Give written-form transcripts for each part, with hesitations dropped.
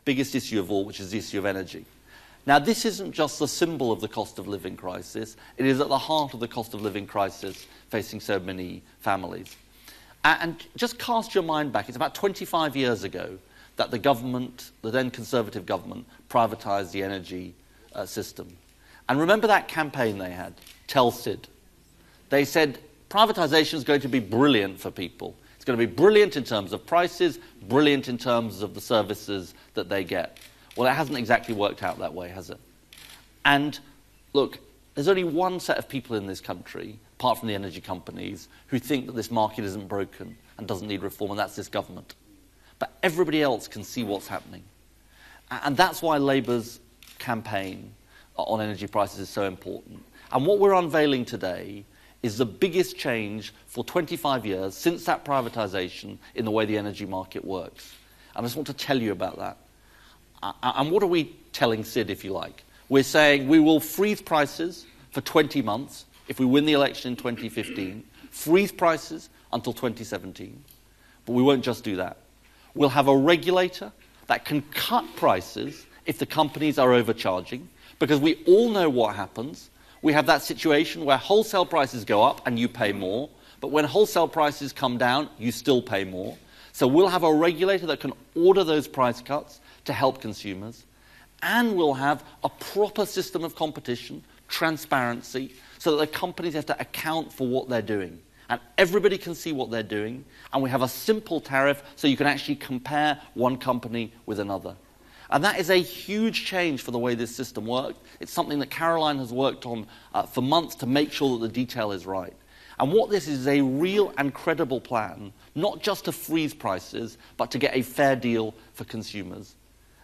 biggest issue of all, which is the issue of energy. Now, this isn't just the symbol of the cost of living crisis, it is at the heart of the cost of living crisis facing so many families. And just cast your mind back, it's about 25 years ago that the government, the then Conservative government, privatised the energy system. And remember that campaign they had, Tell Sid. They said privatisation is going to be brilliant for people. It's going to be brilliant in terms of prices, brilliant in terms of the services that they get. Well, it hasn't exactly worked out that way, has it? And look, there's only one set of people in this country, apart from the energy companies, who think that this market isn't broken and doesn't need reform, and that's this government. But everybody else can see what's happening. And that's why Labour's campaign on energy prices is so important. And what we're unveiling today is the biggest change for 25 years since that privatisation in the way the energy market works. And I just want to tell you about that. And what are we telling Sid, if you like? We're saying we will freeze prices for 20 months if we win the election in 2015, freeze prices until 2017. But we won't just do that. We'll have a regulator that can cut prices if the companies are overcharging, because we all know what happens. We have that situation where wholesale prices go up and you pay more, but when wholesale prices come down, you still pay more. So we'll have a regulator that can order those price cuts to help consumers, and we'll have a proper system of competition, transparency, so that the companies have to account for what they're doing. And everybody can see what they're doing, and we have a simple tariff so you can actually compare one company with another. And that is a huge change for the way this system works. It's something that Caroline has worked on for months to make sure that the detail is right. And what this is a real and credible plan, not just to freeze prices, but to get a fair deal for consumers.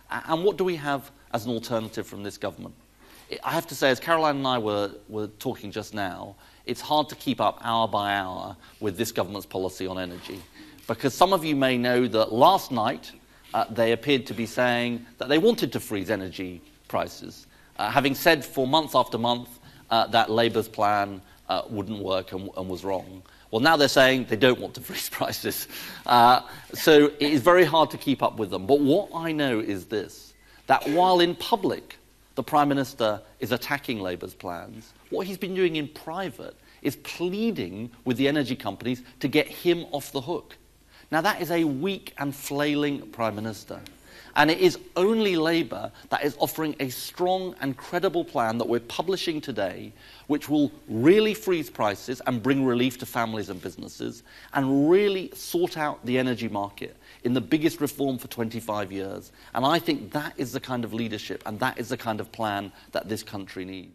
And what do we have as an alternative from this government? I have to say, as Caroline and I were talking just now, it's hard to keep up hour by hour with this government's policy on energy. Because some of you may know that last night they appeared to be saying that they wanted to freeze energy prices, having said for month after month that Labour's plan wouldn't work and was wrong. Well, now they're saying they don't want to freeze prices. So it is very hard to keep up with them. But what I know is this, that while in public the Prime Minister is attacking Labour's plans, what he's been doing in private is pleading with the energy companies to get him off the hook. Now, that is a weak and flailing Prime Minister. And it is only Labour that is offering a strong and credible plan that we're publishing today, which will really freeze prices and bring relief to families and businesses, and really sort out the energy market in the biggest reform for 25 years. And I think that is the kind of leadership and that is the kind of plan that this country needs.